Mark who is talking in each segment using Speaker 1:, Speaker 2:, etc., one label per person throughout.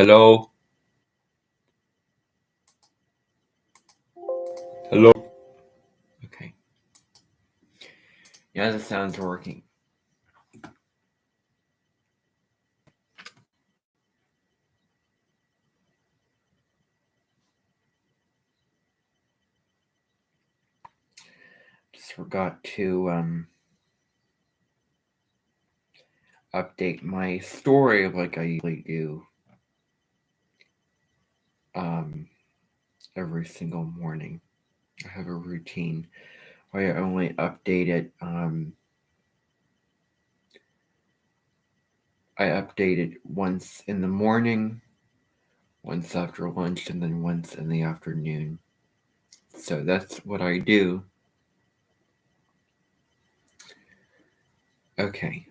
Speaker 1: Hello? Hello? Okay. Yeah, the sound's working. Just forgot to update my story like I usually do every single morning. I have a routine where I only update it. I update it once in the morning, once after lunch, and then once in the afternoon. So that's what I do. Okay,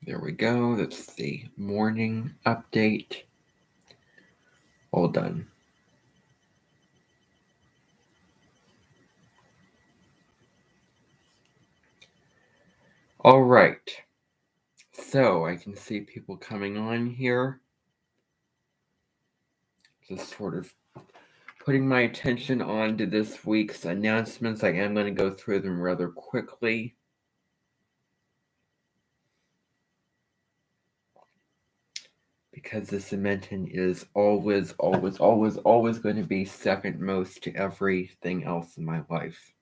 Speaker 1: there we go. That's the morning update. All done. All right. So I can see people coming on here. Just sort of putting my attention on to this week's announcements. I am going to go through them rather quickly. Because this dimension is always going to be second most to everything else in my life.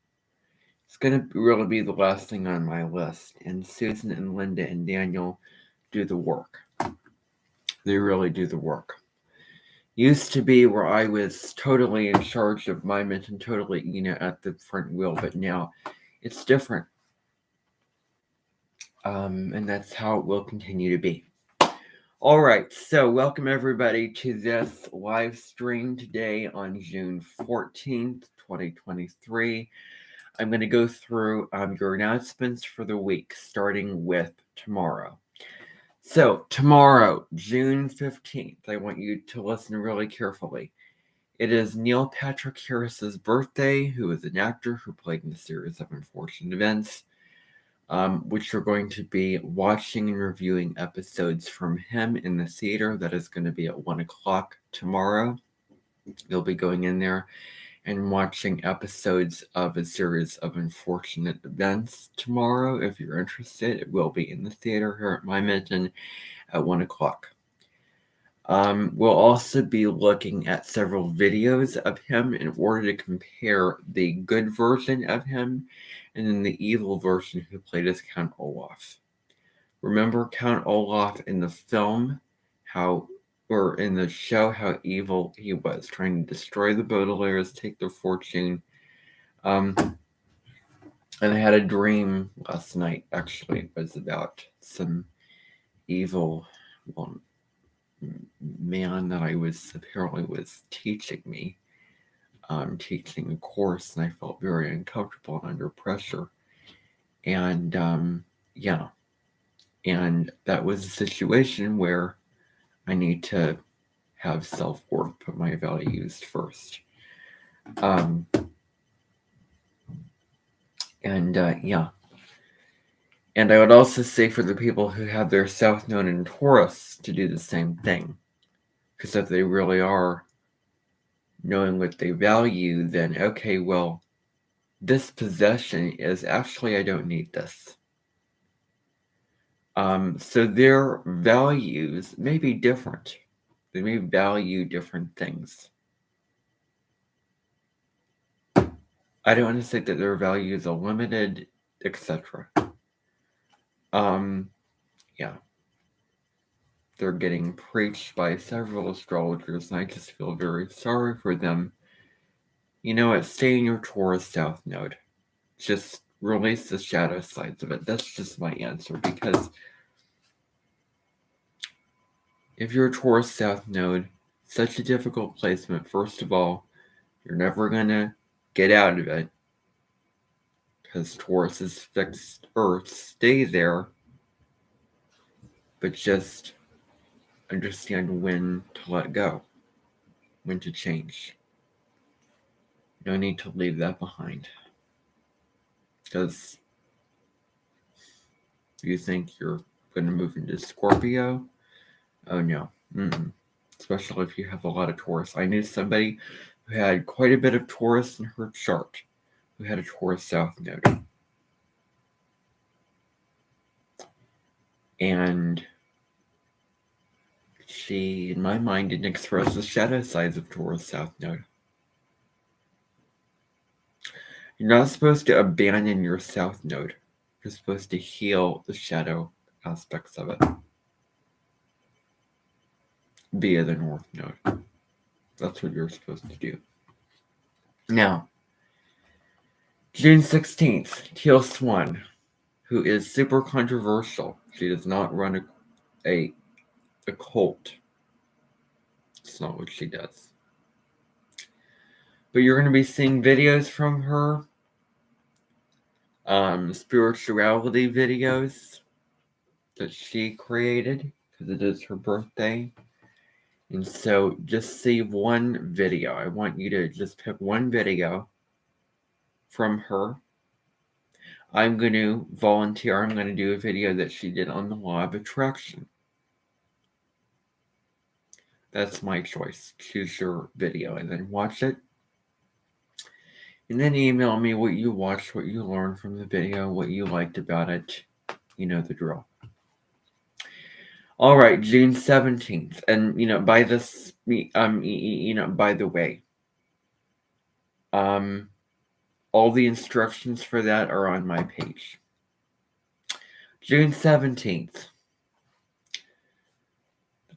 Speaker 1: It's going to really be the last thing on my list. And Susan and Linda and Daniel do the work. They really do the work. Used to be where I was totally in charge of my mission, totally, at the front wheel, but now it's different. And that's how it will continue to be. All right, so welcome everybody to this live stream today on June 14th, 2023. I'm going to go through your announcements for the week, starting with tomorrow. So, tomorrow, June 15th, I want you to listen really carefully. It is Neil Patrick Harris's birthday, who is an actor who played in a series of unfortunate events, which you're going to be watching and reviewing episodes from him in the theater. That is going to be at 1 o'clock tomorrow. You'll be going in there and watching episodes of a series of unfortunate events tomorrow. If you're interested, it will be in the theater here at my Minton at 1 o'clock. We'll also be looking at several videos of him in order to compare the good version of him and then the evil version who played as Count Olaf. Remember Count Olaf in the film, or in the show, how evil he was, trying to destroy the Baudelaires, take their fortune. And I had a dream last night, actually. It was about some evil man that I apparently was teaching me, teaching a course, and I felt very uncomfortable and under pressure. And and that was a situation where I need to have self-worth, put my values first. And I would also say for the people who have their South Node in Taurus to do the same thing. Because if they really are knowing what they value, then okay, well, this possession is actually, I don't need this. So their values may be different. They may value different things. I don't want to say that their values are limited, etc. Yeah. They're getting preached by several astrologers, and I just feel very sorry for them. You know what? Stay in your Taurus South Node. Just release the shadow sides of it. That's just my answer, because if you're a Taurus South Node, such a difficult placement. First of all, you're never going to get out of it, because Taurus is fixed Earth. Stay there, but just understand when to let go, when to change. No need to leave that behind. Because you think you're going to move into Scorpio? Oh no. especially if you have a lot of Taurus. I knew somebody who had quite a bit of Taurus in her chart, who had a Taurus South Node. And she, in my mind, didn't express the shadow sides of Taurus South Node. You're not supposed to abandon your South Node. You're supposed to heal the shadow aspects of it via the North Node. That's what you're supposed to do. Now, June 16th, Teal Swan, who is super controversial. She does not run a cult. It's not what she does. But you're going to be seeing videos from her, spirituality videos that she created because it is her birthday. And so just see one video. I want you to just pick one video from her. I'm going to volunteer. I'm going to do a video that she did on the law of attraction. That's my choice. Choose your video and then watch it. And then email me what you watched, what you learned from the video, what you liked about it. You know the drill. All right, June 17th. And, by this, by the way, all the instructions for that are on my page. June 17th.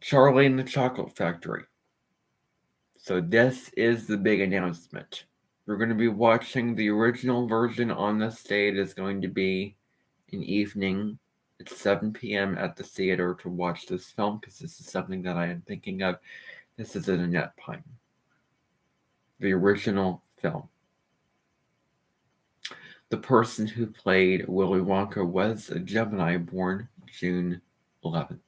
Speaker 1: Charlie and the Chocolate Factory. So this is the big announcement. We're going to be watching the original version on this day. It is going to be an evening at 7 p.m. at the theater to watch this film because this is something that I am thinking of. This is in Annette Pine. The original film. The person who played Willy Wonka was a Gemini born June 11th.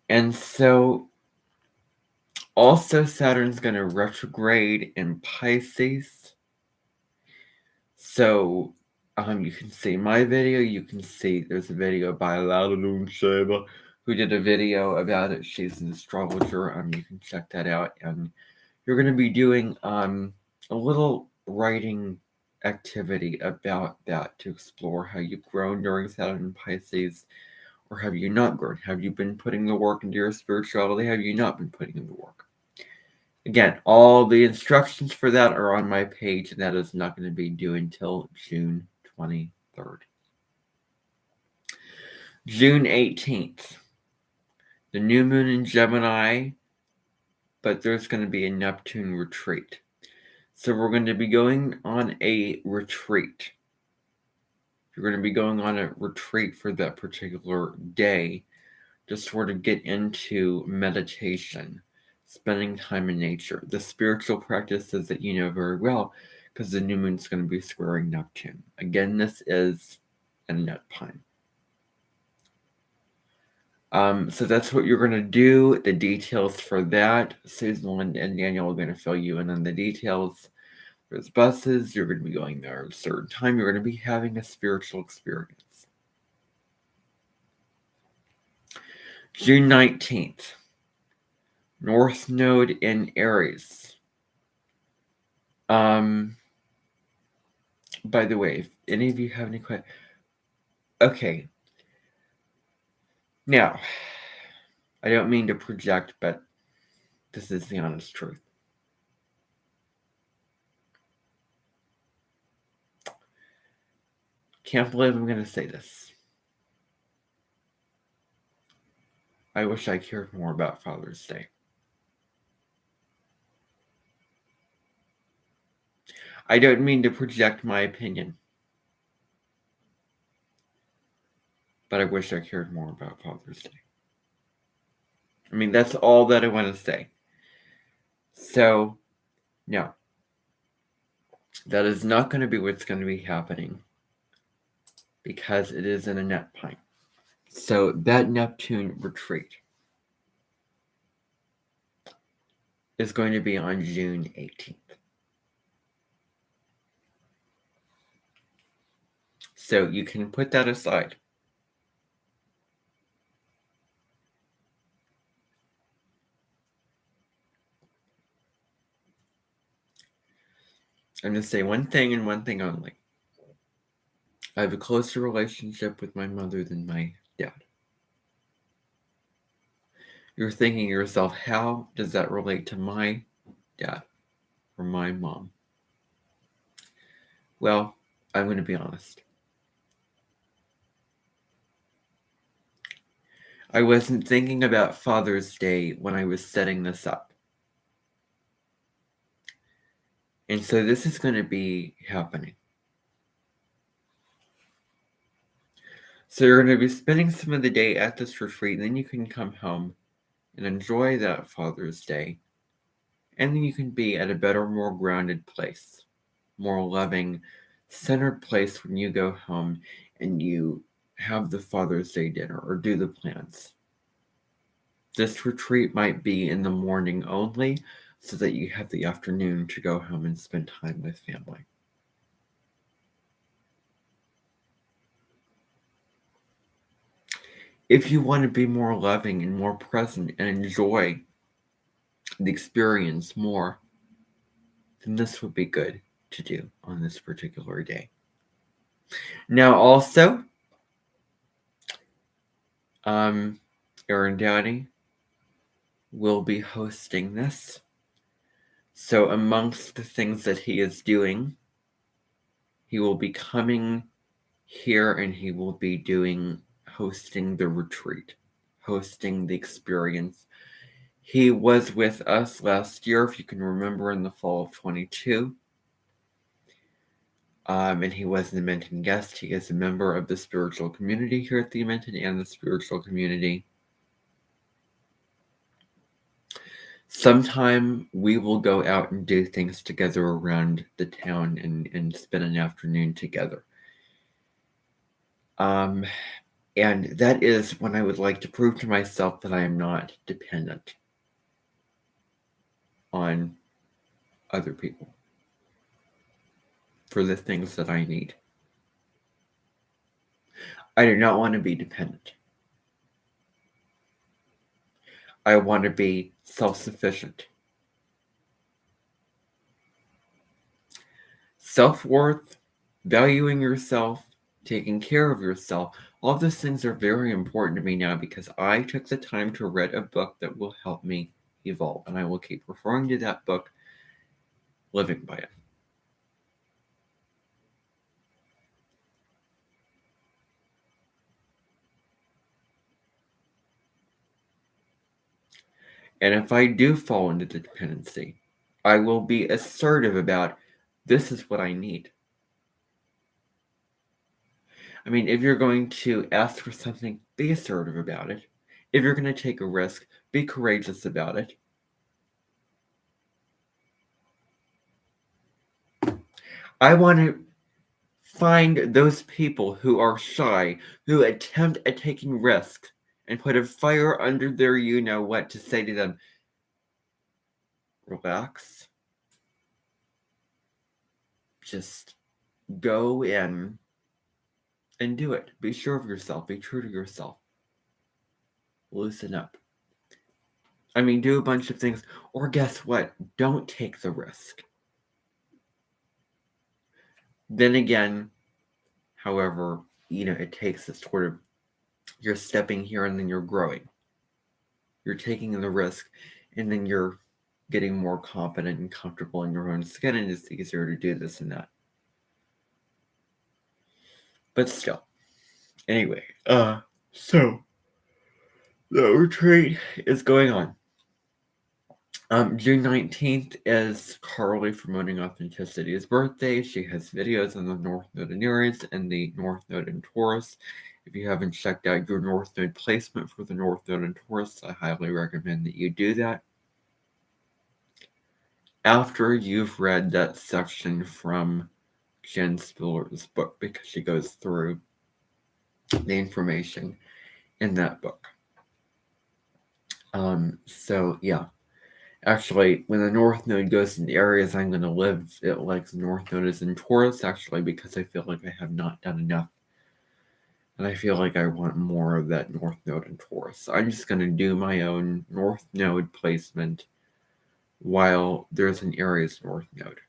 Speaker 1: And so also Saturn's going to retrograde in Pisces. So you can see my video. You can see there's a video by Lalaloon Sheba who did a video about it. She's an astrologer. You can check that out. And you're going to be doing a little writing activity about that to explore how you've grown during Saturn and Pisces, or have you not grown? Have you been putting the work into your spirituality? Have you not been putting in the work? Again, all the instructions for that are on my page, and that is not going to be due until June 23rd. June 18th, the new moon in Gemini, but there's going to be a Neptune retreat. So we're going to be going on a retreat. You're going to be going on a retreat for that particular day to sort of get into meditation, spending time in nature, the spiritual practices that you know very well, because the new moon's going to be squaring Neptune. Again, this is in Annette Pine. So that's what you're going to do. The details for that, Susan and Daniel are going to fill you in on the details. There's buses. You're going to be going there at a certain time. You're going to be having a spiritual experience. June 19th. North Node in Aries. By the way, if any of you have any questions, okay. Now, I don't mean to project, but this is the honest truth. Can't believe I'm going to say this. I wish I cared more about Father's Day. I don't mean to project my opinion, but I wish I cared more about Father's Day. I mean, that's all that I want to say. So, no. That is not going to be what's going to be happening because it is in Annette Pine. So that Neptune retreat is going to be on June 18th. So you can put that aside. I'm going to say one thing and one thing only. I have a closer relationship with my mother than my dad. You're thinking to yourself, how does that relate to my dad or my mom? Well, I'm going to be honest. I wasn't thinking about Father's Day when I was setting this up. And so this is going to be happening. So you're going to be spending some of the day at this retreat, and then you can come home and enjoy that Father's Day. And then you can be at a better, more grounded place, more loving, centered place when you go home and you have the Father's Day dinner or do the plans. This retreat might be in the morning only so that you have the afternoon to go home and spend time with family. If you want to be more loving and more present and enjoy the experience more, then this would be good to do on this particular day. Now, also, Aaron Downey will be hosting this. So, amongst the things that he is doing, he will be coming here and he will be hosting the retreat, hosting the experience. He was with us last year, if you can remember, in the fall of 22. And he was an Edmonton guest. He is a member of the spiritual community here at the Edmonton and the spiritual community. Sometime we will go out and do things together around the town and spend an afternoon together. And that is when I would like to prove to myself that I am not dependent on other people for the things that I need. I do not want to be dependent. I want to be self-sufficient. Self-worth, valuing yourself, taking care of yourself, all those things are very important to me now because I took the time to read a book that will help me evolve, and I will keep referring to that book, living by it. And if I do fall into the dependency, I will be assertive about this is what I need. I mean, if you're going to ask for something, be assertive about it. If you're going to take a risk, be courageous about it. I want to find those people who are shy, who attempt at taking risks, and put a fire under their you-know-what to say to them, relax. Just go in and do it. Be sure of yourself. Be true to yourself. Loosen up. I mean, do a bunch of things. Or guess what? Don't take the risk. Then again, however, it takes a sort of, you're stepping here and then you're growing. You're taking the risk and then you're getting more confident and comfortable in your own skin, and it's easier to do this and that. But still. Anyway, so the retreat is going on. June 19th is Carly from Owning Authenticity's birthday. She has videos on the North Node in Aries and the North Node in Taurus. If you haven't checked out your North Node placement for the North Node in Taurus, I highly recommend that you do that. After you've read that section from Jen Spiller's book, because she goes through the information in that book. So yeah. Actually, when the North Node goes into areas I'm going to live, it like the North Node is in Taurus, actually, because I feel like I have not done enough. And I feel like I want more of that North Node in Taurus. So I'm just going to do my own North Node placement while there's an Aries North Node.